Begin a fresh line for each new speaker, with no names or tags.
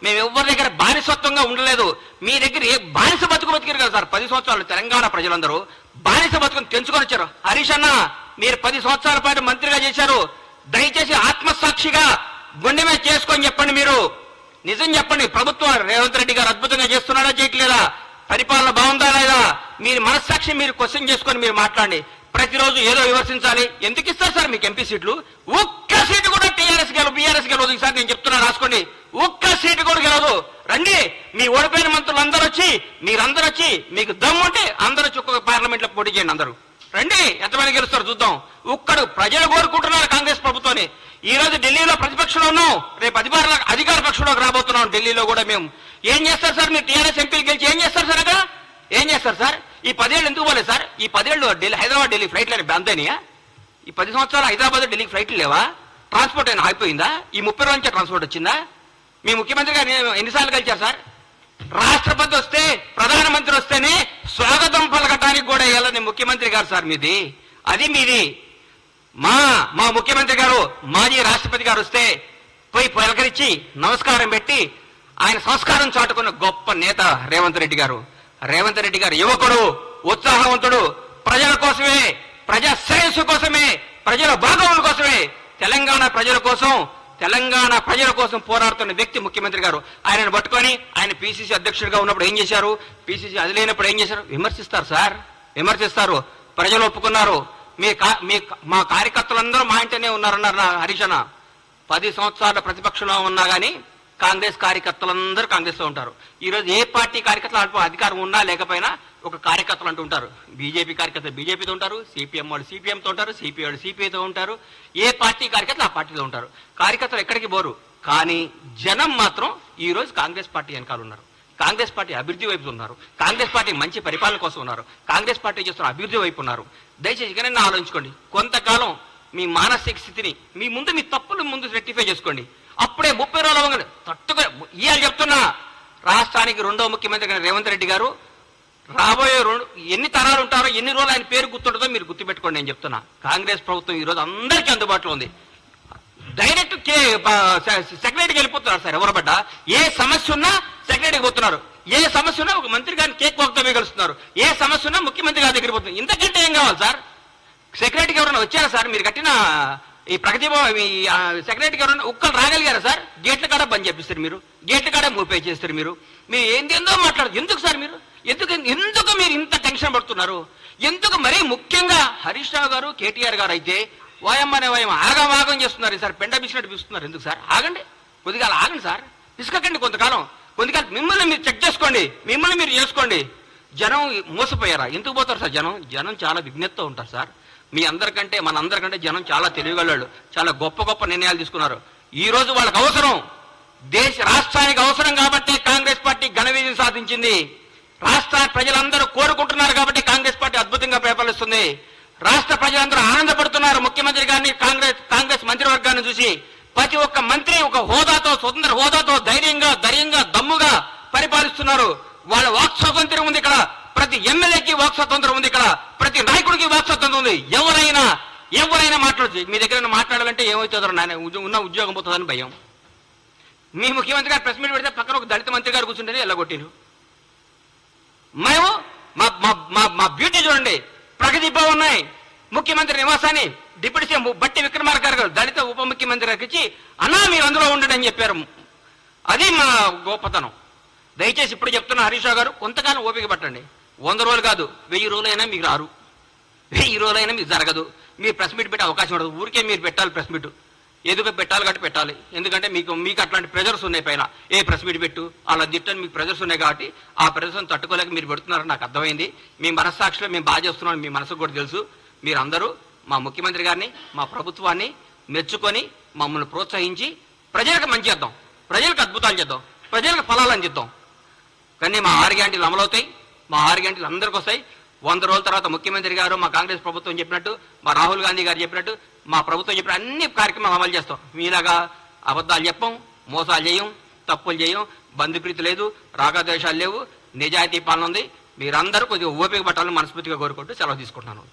మేము ఎవరి దగ్గర బానిసత్వంగా ఉండలేదు. మీ దగ్గర ఏ బానిస బతికారు కదా సార్. 10 సంవత్సరాలు తెలంగాణ ప్రజలందరూ బానిస బతుకుని తెంచుకొని వచ్చారు. హరీష్ అన్న, మీరు 10 సంవత్సరాల పాటు మంత్రిగా చేశారు. దయచేసి ఆత్మసాక్షిగా గుండె మీద చేసుకొని చెప్పండి. మీరు నిజం చెప్పండి. ప్రభుత్వం రేవంత్ రెడ్డి గారు అద్భుతంగా చేస్తున్నాడా, చేయట్లేదా, పరిపాలన బాగుందా లేదా, మీరు మనస్సాక్షి మీరు క్వశ్చన్ చేసుకొని మీరు మాట్లాడండి. ప్రతిరోజు ఏదో విమర్శించాలి. ఎందుకు ఇస్తారు సార్ మీకు ఎంపీ సీట్లు? ఒక్క సీటు కూడా టీఆర్ఎస్ గెలవు, బీఆర్ఎస్ గెలవదు. ఈసారి నేను చెప్తున్నా, రాసుకోండి. ఒక్క సీటు కూడా గెలవదు. రండి, మీ ఓడిపోయిన మంత్రులు అందరూ వచ్చి, మీరందరూ వచ్చి, మీకు దమ్ముంటే అందరూ వచ్చి ఒక్కొక్క పార్లమెంట్ లో పోటీ చేయండి. అందరూ రండి, ఎంతమంది గెలుస్తారు చూద్దాం. ఒక్కడు ప్రజలు కోరుకుంటున్నారు కాంగ్రెస్ ప్రభుత్వాన్ని. ఈ రోజు ఢిల్లీలో ప్రతిపక్షంలో ఉన్నాం, రేపు అధికార పక్షంలోకి రాబోతున్నాం. ఢిల్లీలో కూడా మేము ఏం చేస్తారు సార్? మీరు టీఆర్ఎస్ ఎంపీలు గెలిచి ఏం చేస్తారు సార్? అక్కడ ఏం చేస్తారు సార్? ఈ 10 ఏళ్ళు ఎందుకు పోలేదు సార్? ఈ 10 ఏళ్ళు హైదరాబాద్ ఢిల్లీ ఫ్లైట్లు అంతేనియా? ఈ 10 సంవత్సరాలు హైదరాబాద్ ఢిల్లీకి ఫ్లైట్లు లేవా? ట్రాన్స్పోర్ట్ అయినా అయిపోయిందా? ఈ 30 రోజుల నుంచి ట్రాన్స్పోర్ట్ వచ్చిందా? మీ ముఖ్యమంత్రి గారు ఎన్నిసార్లు కలిచారు సార్? రాష్ట్రపతి వస్తే, ప్రధానమంత్రి వస్తేనే స్వాగతం పలకటానికి కూడా వెళ్ళని ముఖ్యమంత్రి గారు సార్ మీది. అది మీది. మా ముఖ్యమంత్రి గారు, మాజీ రాష్ట్రపతి గారు వస్తే పోయి పలకరించి నమస్కారం పెట్టి ఆయన సంస్కారం చాటుకున్న గొప్ప నేత రేవంత్ రెడ్డి గారు. రేవంత్ రెడ్డి గారు యువకుడు, ఉత్సాహవంతుడు, ప్రజల కోసమే, ప్రజా శ్రేయస్సు కోసమే, ప్రజల భాగముల కోసమే, తెలంగాణ ప్రజల కోసం పోరాడుతున్న వ్యక్తి ముఖ్యమంత్రి గారు. ఆయనను పట్టుకొని ఆయన పిసిసి అధ్యక్షుడిగా ఉన్నప్పుడు ఏం చేశారు, పిసిసి అది లేనప్పుడు ఏం చేశారు? విమర్శిస్తారు సార్, విమర్శిస్తారు. ప్రజలు ఒప్పుకున్నారు. మా కార్యకర్తలందరూ మా ఇంటనే ఉన్నారన్నారు హరీష్ అన్న. 10 సంవత్సరాల ప్రతిపక్షంలో ఉన్నా కానీ కాంగ్రెస్ కార్యకర్తలందరూ కాంగ్రెస్ లో ఉంటారు. ఈ రోజు ఏ పార్టీ కార్యకర్తలు అధికారం ఉన్నా లేకపోయినా ఒక కార్యకర్తలు అంటూ ఉంటారు. బీజేపీ కార్యకర్తలు బీజేపీతో ఉంటారు, సిపిఎం వాళ్ళు సిపిఎంతో ఉంటారు, సిపిఐ వాళ్ళు సిపిఐతో ఉంటారు. ఏ పార్టీ కార్యకర్తలు ఆ పార్టీలో ఉంటారు. కార్యకర్తలు ఎక్కడికి పోరు. కానీ జనం మాత్రం ఈ రోజు కాంగ్రెస్ పార్టీ వెనకాల ఉన్నారు. కాంగ్రెస్ పార్టీ అభివృద్ధి వైపు ఉన్నారు. కాంగ్రెస్ పార్టీ మంచి పరిపాలన కోసం ఉన్నారు. కాంగ్రెస్ పార్టీ చేస్తున్న అభివృద్ధి వైపు ఉన్నారు. దయచేసి ఇకనైనా ఆలోచించుకోండి. కొంతకాలం మీ మానసిక స్థితిని మీ తప్పులు ముందు రెక్టిఫై చేసుకోండి. అప్పుడే 30 రోజులు తట్టుగా ఇవాళ చెప్తున్నా, రాష్ట్రానికి 2వ ముఖ్యమంత్రి రేవంత్ రెడ్డి గారు రాబోయే ఎన్ని తరాలు ఉంటారో, ఎన్ని రోజులు ఆయన పేరు గుర్తుంటుందో మీరు గుర్తుపెట్టుకోండి. నేను చెప్తున్నా, కాంగ్రెస్ ప్రభుత్వం ఈ రోజు అందరికీ అందుబాటులో ఉంది. డైరెక్ట్ సెక్రటరీకి వెళ్ళిపోతున్నారు సార్. ఎవరు పడ్డా ఏ సమస్య ఉన్నా సెక్రటరీకి పోతున్నారు. ఏ సమస్య ఉన్నా ఒక మంత్రి గారిని కేక్ వాక్తో మిగులుస్తున్నారు. ఏ సమస్య ఉన్నా ముఖ్యమంత్రి గారి దగ్గర పోతున్నారు. ఇంతకంటే ఏం కావాలి సార్? సెక్రటరీకి ఎవరైనా వచ్చారా సార్? మీరు కట్టిన ఈ ప్రగతి సెక్రటరీకి ఎవరైనా ఒక్కరు రాగలిగారా సార్? గేట్ల కాడ బంద్ చేపిస్తారు మీరు, గేట్ల కాడ మూపే చేస్తారు మీరు. మీరు ఏందో మాట్లాడదు. ఎందుకు సార్ మీరు? ఎందుకు మీరు ఇంత టెన్షన్ పడుతున్నారు? ఎందుకు? మరీ ముఖ్యంగా హరీష్ రావు గారు, కేటీఆర్ గారు అయితే వాయమ్మనే వాయం ఆగం చేస్తున్నారు సార్. పెండ బిసినట్టు పిస్తున్నారు. ఎందుకు సార్? ఆగండి, కొద్దిగా ఆగండి సార్. పిసుకకండి కొంతకాలం. మిమ్మల్ని మీరు చెక్ చేసుకోండి, మిమ్మల్ని మీరు చేసుకోండి. జనం మోసపోయారా? ఎందుకు పోతారు సార్? జనం చాలా విజ్ఞతతో ఉంటారు సార్. మీ అందరికంటే మనందరికంటే జనం చాలా తెలివిగలవాళ్ళు. చాలా గొప్ప నిర్ణయాలు తీసుకున్నారు. ఈ రోజు వాళ్ళకి అవసరం, రాష్ట్రానికి అవసరం కాబట్టి కాంగ్రెస్ పార్టీ ఘన విజయం సాధించింది. రాష్ట్ర ప్రజలందరూ కోరుకుంటున్నారు కాబట్టి కాంగ్రెస్ పార్టీ అద్భుతంగా పరిపాలిస్తుంది. రాష్ట్ర ప్రజలందరూ ఆనందపడుతున్నారు ముఖ్యమంత్రి గారిని, కాంగ్రెస్ మంత్రివర్గాన్ని చూసి. ప్రతి ఒక్క మంత్రి ఒక హోదాతో, స్వతంత్ర హోదాతో ధైర్యంగా దమ్ముగా పరిపాలిస్తున్నారు. వాళ్ళ వాక్ స్వాతంత్ర్యం ఉంది ఇక్కడ. ప్రతి ఎమ్మెల్యేకి వాక్ స్వాతంత్రం ఉంది ఇక్కడ. ప్రతి నాయకుడికి వాక్ స్వాతంత్రం ఉంది. ఎవరైనా మాట్లాడచ్చు. మీ దగ్గర మాట్లాడాలంటే ఏమవుతుందో నాయన, ఉన్న ఉద్యోగం పోతుందని భయం. మీ ముఖ్యమంత్రి గారు ప్రెస్ మీట్ పెడితే పక్కన ఒక దళిత మంత్రి గారు కూర్చుంటేనే ఎల్లగొట్టిరు. మేము మా బ్యూటీ చూడండి. ప్రగతి భవన్ ఉన్నాయి. ముఖ్యమంత్రి నివాసాన్ని డిప్యూటీ సీఎం బట్టి విక్రమార్క గారు దళిత ఉప ముఖ్యమంత్రి గారికి ఇచ్చి, అన్నా మీరు అందులో ఉండండి అని చెప్పారు. అది మా గొప్పతనం. దయచేసి ఇప్పుడు చెప్తున్న హరీష్ రావు గారు, కొంతకాలం ఓపిక పట్టండి. 100 రోజులు కాదు, 1000 రోజులైనా మీకు రారు. 1000 రోజులైనా మీకు జరగదు. మీరు ప్రెస్ మీట్ పెట్టే అవకాశం ఉండదు. ఊరికే మీరు పెట్టాలి ప్రెస్ మీట్. ఎదుగు పెట్టాలి కాబట్టి పెట్టాలి. ఎందుకంటే మీకు అట్లాంటి ప్రెజర్స్ ఉన్నాయి పైన. ఏ ప్రెస్ మీట్ పెట్టు అలా తిట్టని మీకు ప్రెజర్స్ ఉన్నాయి కాబట్టి ఆ ప్రెజర్స్ని తట్టుకోలేక మీరు పెడుతున్నారని నాకు అర్థమైంది. మీ మనస్సాక్షిలో మేము బాగా చేస్తున్నాం, మీ మనసుకు కూడా తెలుసు. మీరందరూ మా ముఖ్యమంత్రి గారిని, మా ప్రభుత్వాన్ని మెచ్చుకొని మమ్మల్ని ప్రోత్సహించి ప్రజలకు మంచి చేద్దాం, ప్రజలకు అద్భుతాలు చేద్దాం, ప్రజలకు ఫలాలు అందిద్దాం. కానీ మా 6 గ్యారెంటీలు అమలవుతాయి. మా 6 గ్యారెంటీలు అందరికీ వస్తాయి. 100 రోజుల తర్వాత ముఖ్యమంత్రి గారు, మా కాంగ్రెస్ ప్రభుత్వం చెప్పినట్టు, మా రాహుల్ గాంధీ గారు చెప్పినట్టు, మా ప్రభుత్వం చెప్పిన అన్ని కార్యక్రమాలు అమలు చేస్తాం. మీలాగా అబద్ధాలు చెప్పం, మోసాలు చేయం, తప్పులు చేయం, బంధుప్రీతి లేదు, రాగద్వేషాలు లేవు, నిజాయితీ పాలన ఉంది. మీరందరూ కొద్దిగా ఓపిక పట్టాలని మనస్ఫూర్తిగా కోరుకుంటూ సెలవు తీసుకుంటున్నాను.